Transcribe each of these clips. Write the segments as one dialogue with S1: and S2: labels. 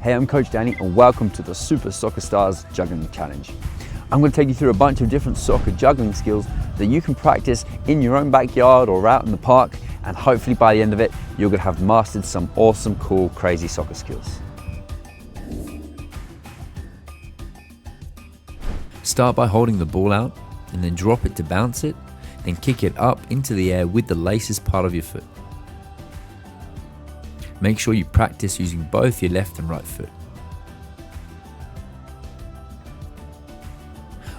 S1: Hey, I'm Coach Danny and welcome to the Super Soccer Stars Juggling Challenge. I'm going to take you through a bunch of different soccer juggling skills that you can practice in your own backyard or out in the park, and hopefully by the end of it, you're going to have mastered some awesome, cool, crazy soccer skills.
S2: Start by holding the ball out and then drop it to bounce it, then kick it up into the air with the laces part of your foot. Make sure you practice using both your left and right foot.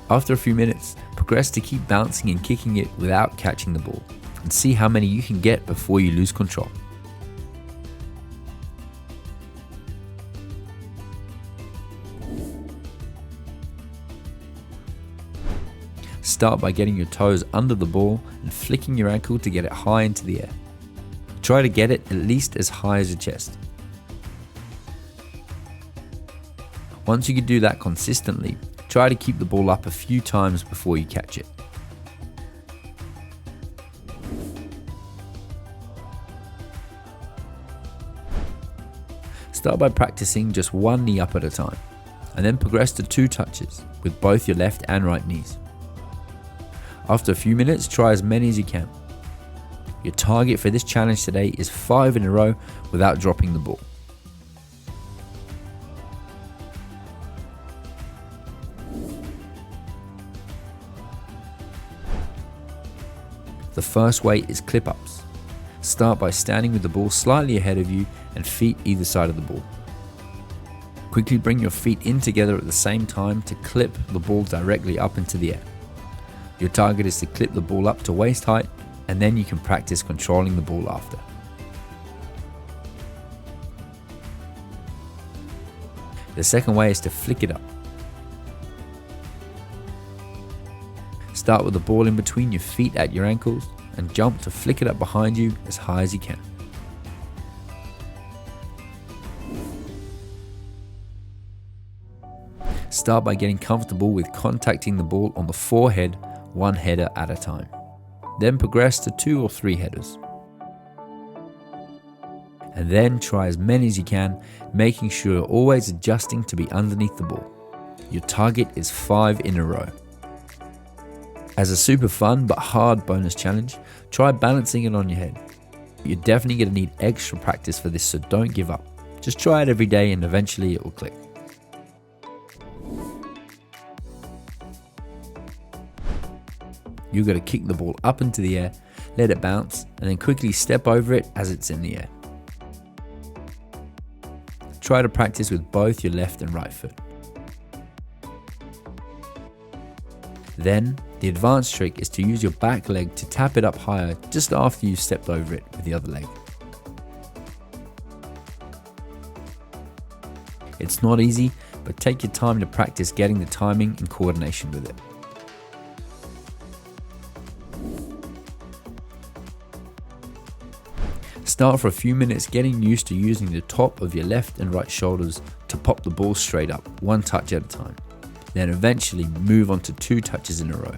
S2: After a few minutes, progress to keep bouncing and kicking it without catching the ball, and see how many you can get before you lose control. Start by getting your toes under the ball and flicking your ankle to get it high into the air. Try to get it at least as high as your chest. Once you can do that consistently, try to keep the ball up a few times before you catch it. Start by practicing just one knee up at a time, and then progress to 2 touches with both your left and right knees. After a few minutes, try as many as you can. Your target for this challenge today is 5 in a row without dropping the ball. The first way is clip-ups. Start by standing with the ball slightly ahead of you and feet either side of the ball. Quickly bring your feet in together at the same time to clip the ball directly up into the air. Your target is to clip the ball up to waist height, and then you can practice controlling the ball after. The second way is to flick it up. Start with the ball in between your feet at your ankles and jump to flick it up behind you as high as you can. Start by getting comfortable with contacting the ball on the forehead, one header at a time. Then progress to 2 or 3 headers. And then try as many as you can, making sure you're always adjusting to be underneath the ball. Your target is 5 in a row. As a super fun but hard bonus challenge, try balancing it on your head. You're definitely going to need extra practice for this, so don't give up. Just try it every day and eventually it will click. You've got to kick the ball up into the air, let it bounce, and then quickly step over it as it's in the air. Try to practice with both your left and right foot. Then, the advanced trick is to use your back leg to tap it up higher just after you've stepped over it with the other leg. It's not easy, but take your time to practice getting the timing and coordination with it. Start for a few minutes getting used to using the top of your left and right shoulders to pop the ball straight up, 1 touch at a time. Then eventually move on to 2 touches in a row.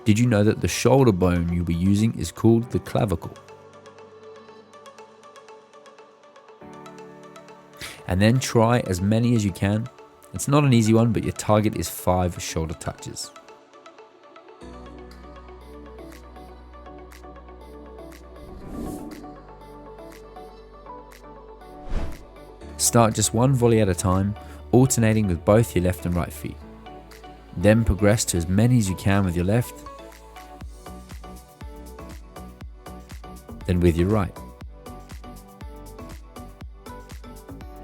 S2: Did you know that the shoulder bone you'll be using is called the clavicle? And then try as many as you can. It's not an easy one, but your target is 5 shoulder touches. Start just 1 volley at a time, alternating with both your left and right feet. Then progress to as many as you can with your left, then with your right.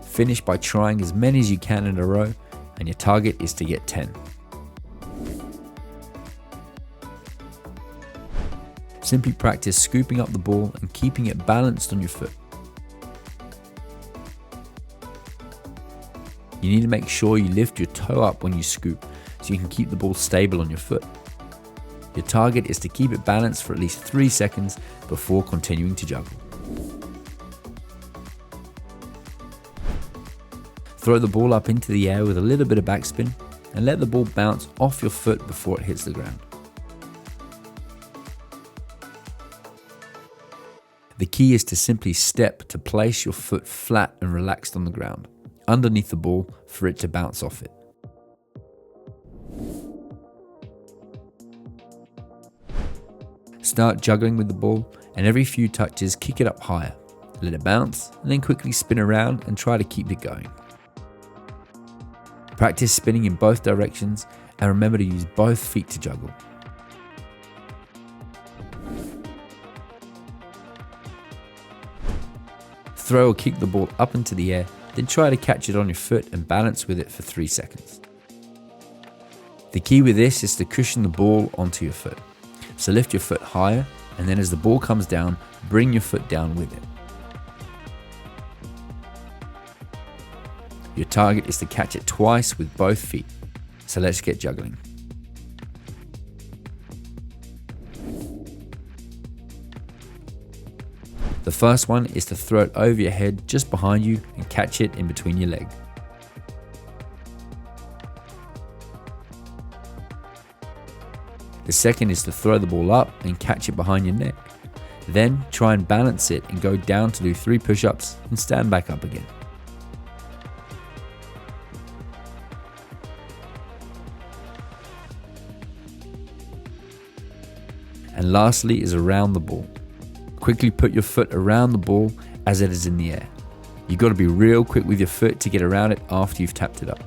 S2: Finish by trying as many as you can in a row, and your target is to get 10. Simply practice scooping up the ball and keeping it balanced on your foot. You need to make sure you lift your toe up when you scoop so you can keep the ball stable on your foot. Your target is to keep it balanced for at least 3 seconds before continuing to juggle. Throw the ball up into the air with a little bit of backspin and let the ball bounce off your foot before it hits the ground. The key is to simply step to place your foot flat and relaxed on the ground, underneath the ball for it to bounce off it. Start juggling with the ball, and every few touches kick it up higher. Let it bounce, and then quickly spin around and try to keep it going. Practice spinning in both directions, and remember to use both feet to juggle. Throw or kick the ball up into the air, then try to catch it on your foot and balance with it for 3 seconds. The key with this is to cushion the ball onto your foot. So lift your foot higher, and then as the ball comes down, bring your foot down with it. Your target is to catch it twice with both feet. So let's get juggling. The first one is to throw it over your head just behind you and catch it in between your legs. The second is to throw the ball up and catch it behind your neck. Then try and balance it and go down to do 3 push-ups and stand back up again. And lastly is around the ball. Quickly put your foot around the ball as it is in the air. You've got to be real quick with your foot to get around it after you've tapped it up.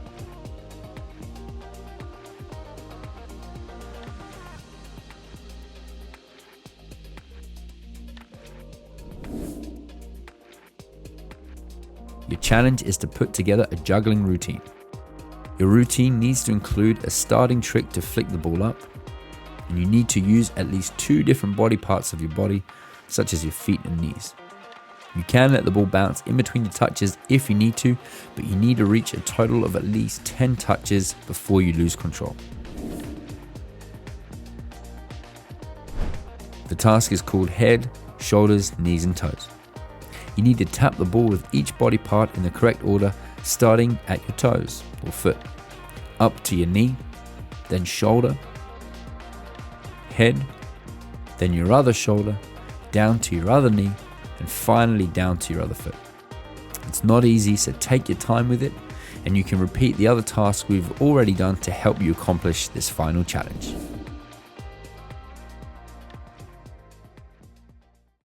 S2: Your challenge is to put together a juggling routine. Your routine needs to include a starting trick to flick the ball up, and you need to use at least 2 different body parts of your body, such as your feet and knees. You can let the ball bounce in between the touches if you need to, but you need to reach a total of at least 10 touches before you lose control. The task is called head, shoulders, knees and toes. You need to tap the ball with each body part in the correct order, starting at your toes or foot, up to your knee, then shoulder, head, then your other shoulder, down to your other knee, and finally down to your other foot. It's not easy, so take your time with it, and you can repeat the other tasks we've already done to help you accomplish this final challenge.